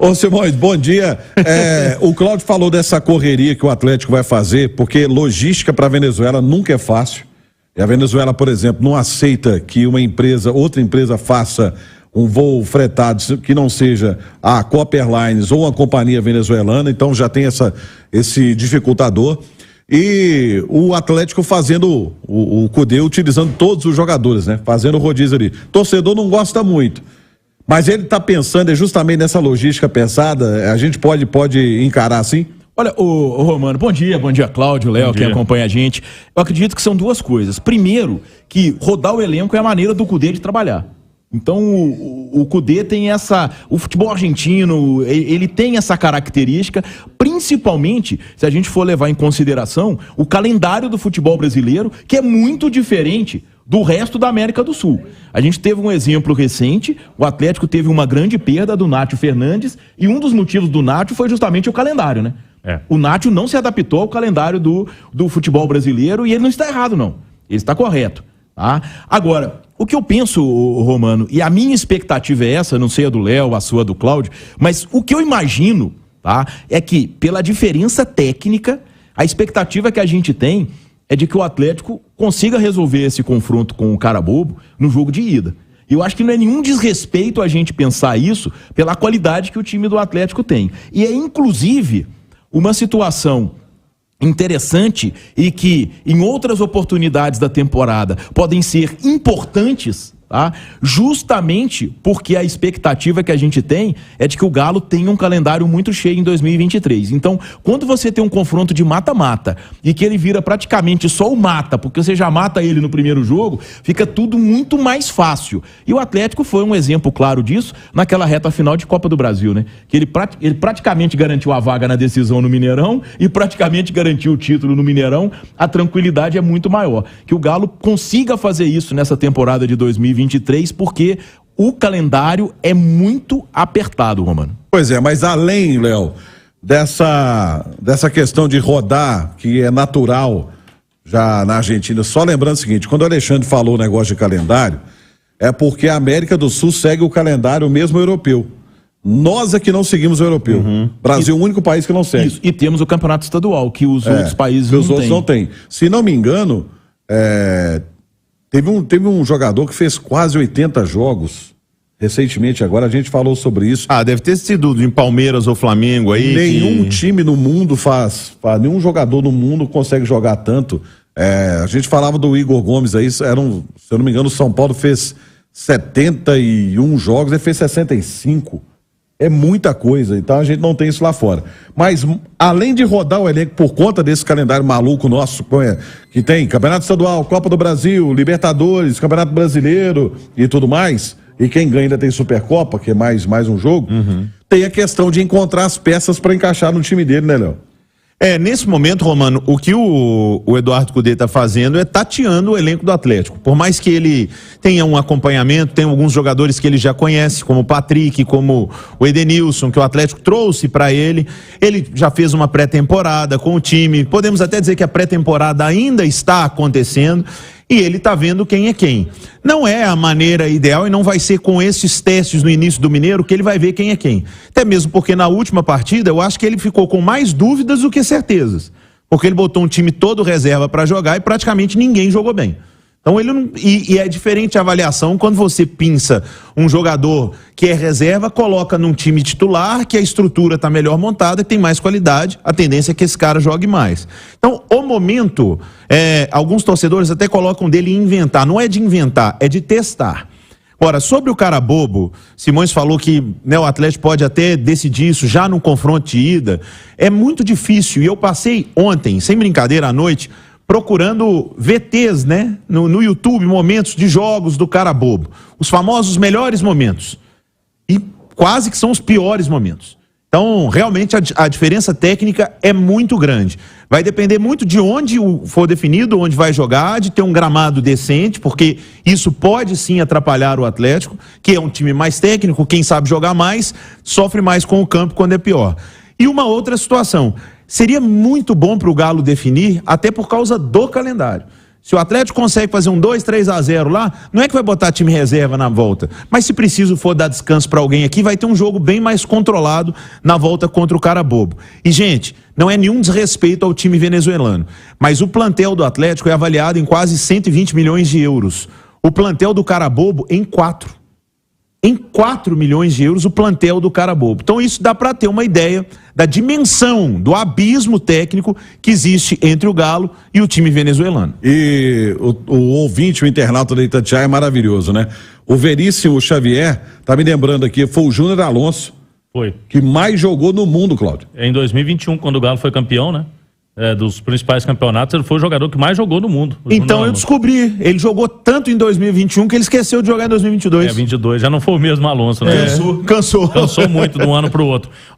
Ô Simões, bom dia. O Cláudio falou dessa correria que o Atlético vai fazer, porque logística para a Venezuela nunca é fácil. E a Venezuela, por exemplo, não aceita que outra empresa faça um voo fretado que não seja a Copa Airlines ou uma companhia venezuelana, então já tem esse dificultador. E o Atlético fazendo o Cudê utilizando todos os jogadores, né? Fazendo o rodízio ali. Torcedor não gosta muito, mas ele está pensando justamente nessa logística pensada. A gente pode encarar assim? Olha, o Romano, bom dia Cláudio, Léo, quem acompanha a gente. Eu acredito que são duas coisas. Primeiro, que rodar o elenco é a maneira do Cudê de trabalhar. Então o Cudê tem o futebol argentino, ele tem essa característica, principalmente se a gente for levar em consideração o calendário do futebol brasileiro, que é muito diferente do resto da América do Sul. A gente teve um exemplo recente, o Atlético teve uma grande perda do Nátio Fernandes, e um dos motivos do Nátio foi justamente o calendário, né? O Nátio não se adaptou ao calendário do futebol brasileiro, e ele não está errado, não. Ele está correto. Tá? Agora, o que eu penso, Romano, e a minha expectativa é essa, não sei a do Léo, a sua do Cláudio, mas o que eu imagino, tá, é que pela diferença técnica, a expectativa que a gente tem é de que o Atlético consiga resolver esse confronto com o Carabobo no jogo de ida. E eu acho que não é nenhum desrespeito a gente pensar isso pela qualidade que o time do Atlético tem. E é inclusive uma situação interessante e que em outras oportunidades da temporada podem ser importantes, tá? Justamente porque a expectativa que a gente tem é de que o Galo tenha um calendário muito cheio em 2023. Então, quando você tem um confronto de mata-mata e que ele vira praticamente só o mata, porque você já mata ele no primeiro jogo, fica tudo muito mais fácil. E o Atlético foi um exemplo claro disso naquela reta final de Copa do Brasil, né? Que ele praticamente garantiu a vaga na decisão no Mineirão e praticamente garantiu o título no Mineirão. A tranquilidade é muito maior. Que o Galo consiga fazer isso nessa temporada de 2023, porque o calendário é muito apertado, Romano. Pois é, mas além, Léo, dessa questão de rodar, que é natural já na Argentina, só lembrando o seguinte, quando o Alexandre falou o negócio de calendário, é porque a América do Sul segue o calendário mesmo europeu. Nós é que não seguimos o europeu. Brasil é o único país que não segue. Isso, e temos o campeonato estadual, que os outros países não têm. Os outros não têm. Se não me engano, teve um jogador que fez quase 80 jogos recentemente, agora a gente falou sobre isso. Deve ter sido em Palmeiras ou Flamengo aí. Nenhum time no mundo nenhum jogador no mundo consegue jogar tanto. A gente falava do Igor Gomes aí, se eu não me engano, o São Paulo fez 71 jogos, ele fez 65. É muita coisa, então a gente não tem isso lá fora. Mas, além de rodar o elenco por conta desse calendário maluco nosso, que tem Campeonato Estadual, Copa do Brasil, Libertadores, Campeonato Brasileiro e tudo mais, e quem ganha ainda tem Supercopa, que é mais um jogo, tem a questão de encontrar as peças para encaixar no time dele, né, Léo? Nesse momento, Romano, o que o Eduardo Cudê está fazendo é tateando o elenco do Atlético. Por mais que ele tenha um acompanhamento, tem alguns jogadores que ele já conhece, como o Patrick, como o Edenilson, que o Atlético trouxe para ele. Ele já fez uma pré-temporada com o time. Podemos até dizer que a pré-temporada ainda está acontecendo. E ele está vendo quem é quem. Não é a maneira ideal e não vai ser com esses testes no início do Mineiro que ele vai ver quem é quem. Até mesmo porque na última partida eu acho que ele ficou com mais dúvidas do que certezas. Porque ele botou um time todo reserva para jogar e praticamente ninguém jogou bem. Então ele não. E é diferente a avaliação quando você pinça um jogador que é reserva, coloca num time titular, que a estrutura está melhor montada, que tem mais qualidade, a tendência é que esse cara jogue mais. Então, o momento, alguns torcedores até colocam dele inventar. Não é de inventar, é de testar. Ora, sobre o Carabobo, Simões falou que o Atlético pode até decidir isso já no confronto de ida. É muito difícil, e eu passei ontem, sem brincadeira, à noite, procurando VTs, né, no YouTube, momentos de jogos do Carabobo. Os famosos melhores momentos. E quase que são os piores momentos. Então, realmente, a diferença técnica é muito grande. Vai depender muito de onde for definido, onde vai jogar, de ter um gramado decente, porque isso pode sim atrapalhar o Atlético, que é um time mais técnico, quem sabe jogar mais, sofre mais com o campo quando é pior. E uma outra situação, seria muito bom para o Galo definir, até por causa do calendário. Se o Atlético consegue fazer um 2-3-0 lá, não é que vai botar time reserva na volta. Mas se preciso for dar descanso para alguém aqui, vai ter um jogo bem mais controlado na volta contra o Carabobo. E, gente, não é nenhum desrespeito ao time venezuelano, mas o plantel do Atlético é avaliado em quase 120 milhões de euros. O plantel do Carabobo em 4 milhões de euros o plantel do Carabobo. Então isso dá para ter uma ideia da dimensão, do abismo técnico que existe entre o Galo e o time venezuelano. E o ouvinte, o internauta da Itatiaia é maravilhoso, né? O Veríssimo Xavier, tá me lembrando aqui, foi o Júnior Alonso que mais jogou no mundo, Cláudio. Em 2021, quando o Galo foi campeão, né? Dos principais campeonatos, ele foi o jogador que mais jogou no mundo. Então eu descobri, ele jogou tanto em 2021 que ele esqueceu de jogar em 2022. 22, já não foi o mesmo Alonso, né? Cansou Cansou muito de um ano para o outro.